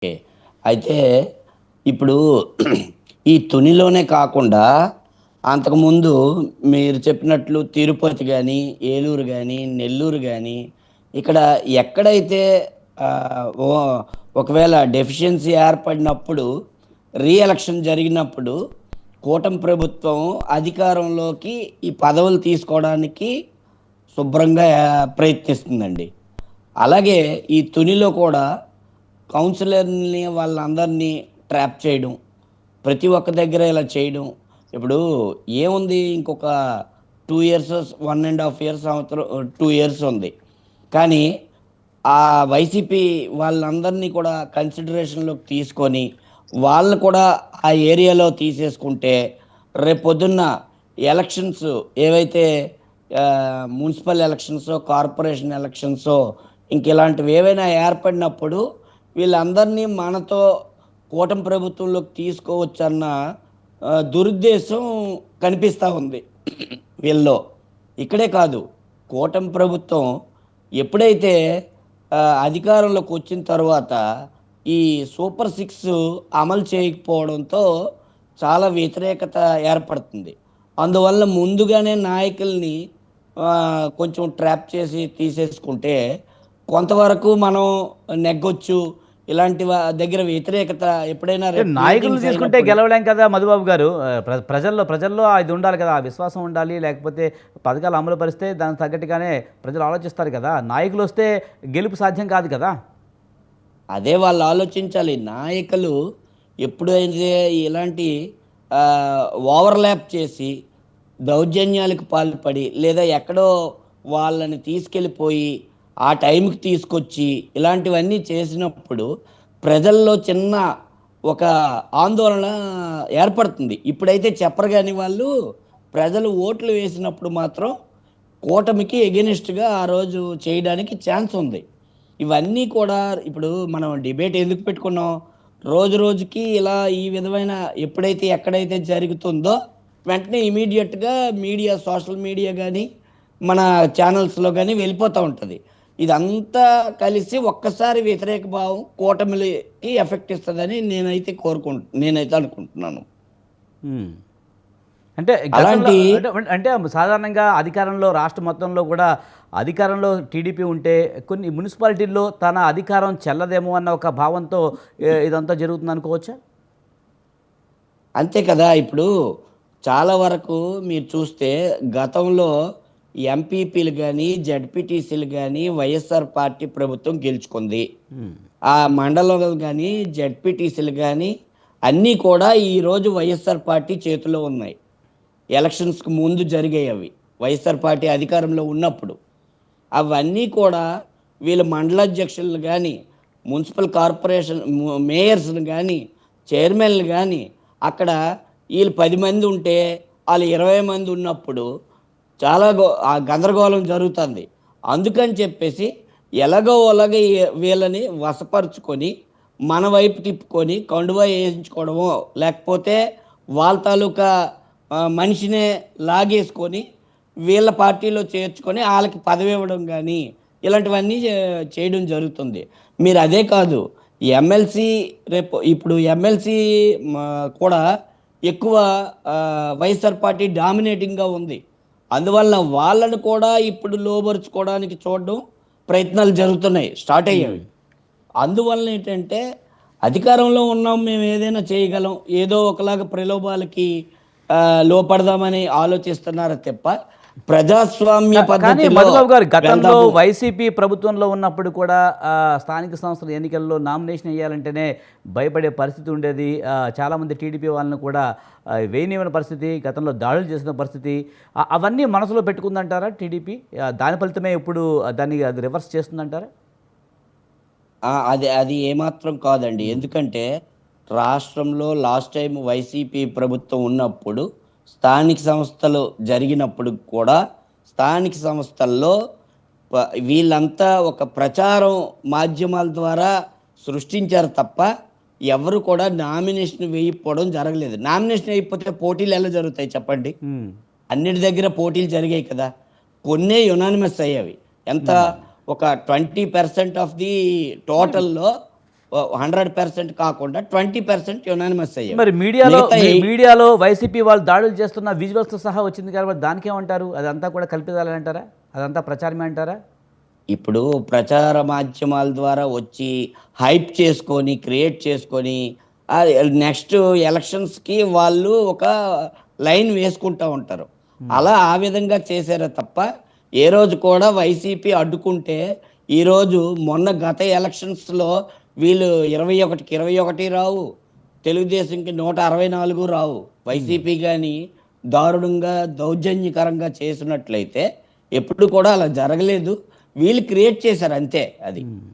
Okay. అయితే ఇప్పుడు ఈ తునిలోనే కాకుండా అంతకుముందు మీరు చెప్పినట్లు తిరుపతి గాని, ఏలూరు గాని, నెల్లూరు గాని ఇక్కడ ఎక్కడైతే ఆహ్, ఓ ఒకవేళ డెఫిషియన్సీ ఏర్పడినప్పుడు ఎలక్షన్ జరిగినప్పుడు కూటమి ప్రభుత్వం అధికారంలోకి ఈ పదవులు తీసుకోవడానికి శుభ్రంగా ప్రయత్నిస్తుందండి. అలాగే ఈ తునిలో కూడా కౌన్సిలర్‌ని వాళ్ళందరినీ ట్రాప్ చేయడం. ప్రతి ఒక్క దగ్గర ఇలా చేయడం. ఇప్పుడు ఏముంది ఇంకొక 2 ఇయర్స్, 1 ½ ఇయర్ సంవత్సరం 2 ఇయర్స్ ఉంది. కానీ ఆ వైసీపీ వాళ్ళందరినీ కూడా కన్సిడరేషన్‌లోకి తీసుకొని, వాళ్ళని కూడా ఆ ఏరియాలో తీసేసుకుంటే, రేపొద్దున్న ఎలక్షన్స్ ఏవైతే మున్సిపల్ ఎలక్షన్సో, కార్పొరేషన్ ఎలక్షన్సో ఇంకిలాంటివి ఏవైనా ఏర్పడినప్పుడు వీళ్ళందరినీ మనతో కూటమి ప్రభుత్వంలోకి తీసుకోవచ్చన్న దురుద్దేశం కనిపిస్తా ఉంది వీళ్ళలో. ఇక్కడే కాదు, కూటమి ప్రభుత్వం ఎప్పుడైతే అధికారంలోకి వచ్చిన తర్వాత ఈ సూపర్ సిక్స్ అమలు చేయకపోవడంతో చాలా వ్యతిరేకత ఏర్పడుతుంది. అందువల్ల ముందుగానే నాయకుల్ని కొంచెం ట్రాప్ చేసి తీసేసుకుంటే కొంతవరకు మనం నెగ్గొచ్చు. ఇలాంటి దగ్గర వ్యతిరేకత ఎప్పుడైనా అంటే రేపు నాయకులను మీటింగ్స్ తీసుకుంటే అయినప్పుడు గెలవలేం కదా మధుబాబు గారు. ప్రజల్లో అది ఉండాలి కదా! ఆ విశ్వాసం ఉండాలి. లేకపోతే పథకాలు అమలు పరిస్తే దానికి తగ్గట్టుగానే ప్రజలు ఆలోచిస్తారు కదా! నాయకులొస్తే గెలుపు సాధ్యం కాదు కదా! అదే వాళ్ళు ఆలోచించాలి. నాయకులు ఎప్పుడైతే ఇలాంటి ఆహ్, ఓవర్‌లాప్ చేసి, దౌర్జన్యాలకు పాల్పడి, లేదా ఎక్కడో వాళ్ళని తీసుకెళ్ళిపోయి, ఆ టైంకి తీసుకొచ్చి, ఇలాంటివన్నీ చేసినప్పుడు ప్రజల్లో చిన్న ఒక ఆందోళన ఏర్పడుతుంది. ఇప్పుడైతే చెప్పరు గాని వాళ్ళు, ప్రజలు ఓట్లు వేసినప్పుడు మాత్రం కూటమికి ఎగెనిస్ట్‌గా ఆ రోజు చేయడానికి ఛాన్స్ ఉంది. ఇవన్నీ కూడా ఇప్పుడు మనం డిబేట్ ఎందుకు పెట్టుకున్నాం? రోజు రోజుకి ఇలా ఈ విధమైన ఎప్పుడైతే ఎక్కడైతే జరుగుతుందో వెంటనే ఇమ్మీడియేట్‌గా మీడియా, సోషల్ మీడియా గాని, మన ఛానల్స్‌లో గాని వెళ్ళిపోతా ఉంటది. ఇదంతా కలిసి ఒక్కసారి వ్యతిరేక భావం కూటమిలకి ఎఫెక్ట్ ఇస్తదని నేనైతే అనుకుంటున్నాను. హ్మ్. అంటే గతంలో అలాంటి అంటే అంటే సాధారణంగా అధికారంలో రాష్ట్ర మొత్తంలో కూడా అధికారంలో టీడీపీ ఉంటే కొన్ని మున్సిపాలిటీల్లో తన అధికారం చెల్లదేమో అన్న ఒక భావంతో ఇదంతా జరుగుతుందనుకోవచ్చా? అంతే కదా! ఇప్పుడు చాలా వరకు మీరు చూస్తే గతంలో ఎంపీపీలు గాని, జడ్పీటీసీలు గాని వైఎస్ఆర్ పార్టీ ప్రభుత్వం గెలుచుకుంది. హ్మ్. ఆ మండలంలో గాని, జడ్పీటీసీలు గాని అన్నీ కూడా ఈరోజు వైఎస్ఆర్ పార్టీ చేతుల్లో ఉన్నాయి. ఎలక్షన్స్‌కి ముందు జరిగాయవి. వైఎస్ఆర్ పార్టీ అధికారంలో ఉన్నప్పుడు. అవన్నీ కూడా వీళ్ళ మండలాధ్యక్షులు గాని, మున్సిపల్ కార్పొరేషన్ మేయర్స్‌ని గాని, చైర్మన్‌లు గాని అక్కడ ఈళ్ళు 10 మంది ఉంటే, ఆళ్ళు 20 మంది ఉన్నప్పుడు చాలా గందరగోళం జరుగుతుంది. అందుకని చెప్పేసి ఎలాగోలాగ వీళ్ళని వశపరుచుకొని, మన వైపు తిప్పుకొని కండువా ఏయించుకోవడమో, లేకపోతే వాళ్ళ తాలూకా మనిషినే లాగేసుకొని వీళ్ళ పార్టీలో చేర్చుకొని ఆళ్ళకి పదవివ్వడం గానీ, ఇలాంటివన్నీ చేయడం జరుగుతుంది. మీరదే కాదు, ఎమ్మెల్సీ ఇప్పుడు ఎమ్మెల్సీ మా కూడా ఎక్కువ వైఎస్ఆర్ పార్టీ డామినేటింగ్‌గా ఉంది. అందువలన వాళ్ళని కూడా ఇప్పుడు లోబరుచుకోవడానికి చూడడం, ప్రయత్నాలు జరుగుతున్నాయి. స్టార్ట్ హ్మ్. అయ్యాయి. అందువలన ఏంటంటే, అధికారంలో ఉన్నాం మేము ఏదైనా చేయగలం. ఏదో ఒకలాగా ప్రలోభాలకి లోపడదామని ఆలోచిస్తున్నారు తప్ప, ప్రజాస్వామ్య కానీ పద్ధతిలో మధుబాబు గారు గతంలో వెళ్దాము. వైసీపీ ప్రభుత్వంలో ఉన్నప్పుడు కూడా స్థానిక సంస్థల ఎన్నికల్లో నామినేషన్ ఎయ్యాలంటేనే భయపడే పరిస్థితి ఉండేది. చాలామంది టీడీపీ వాళ్ళని కూడా వేయనివ్వని పరిస్థితి, గతంలో దాడులు చేసిన పరిస్థితి. అవన్నీ మనసులో పెట్టుకుందంటారా టీడీపీ? దాని ఫలితమే ఇప్పుడు దాన్ని అది రివర్స్ చేస్తుందంటారా? అది అది ఏమాత్రం కాదండి. హ్మ్. ఎందుకంటే, రాష్ట్రంలో లాస్ట్ టైమ్ వైసీపీ ప్రభుత్వం ఉన్నప్పుడు, స్థానిక సంస్థలు జరిగినప్పుడు కూడా, స్థానిక సంస్థల్లో ప వీళ్ళంతా ఒక ప్రచారం మాధ్యమాల ద్వారా సృష్టించారు తప్ప, ఎవరు కూడా నామినేషన్ వేయకపోవడం జరగలేదు. నామినేషన్ వేయకపోతే పోటీలు ఎలా జరుగుతాయి చెప్పండి? హ్మ్. అన్నిటి దగ్గర పోటీలు జరిగాయి కదా! కొన్నే యునానిమస్ అయ్యేవి. ఎంత హ్మ్. ఒక 20% ఆఫ్ ది టోటల్‌లో 100% కాకుండా 20% యునానిమస్ అయ్యాడు. మరి మీడియాలో మిగతా మీడియాలో వైసీపీ వాళ్ళు దాడులు చేస్తున్న విజువల్స్తో సహా వచ్చింది కాబట్టి దానికేమంటారు? అదంతా కూడా కల్పితాలే అంటారా? అదంతా ప్రచారమే అంటారా? ఇప్పుడు ప్రచార మాధ్యమాల ద్వారా వచ్చి హైప్ చేసుకొని, క్రియేట్ చేసుకొని నెక్స్ట్ ఎలక్షన్స్‌కి వాళ్ళు ఒక లైన్ వేసుకుంటా ఉంటారు. హ్మ్. అలా ఆ విధంగా చేశారే తప్ప, ఏ రోజు కూడా వైసీపీ అడ్డుకుంటే, ఈరోజు మొన్న గత ఎలక్షన్స్‌లో వీళ్ళు 21కి 21 రావు. తెలుగుదేశంకి 164 రావు. హ్మ్. వైసీపీ గాని దారుణంగా, దౌర్జన్యకరంగా చేసినట్లయితే ఎప్పుడు కూడా అలా జరగలేదు. వీళ్ళు క్రియేట్ చేశారు అంతే అది. హ్మ్.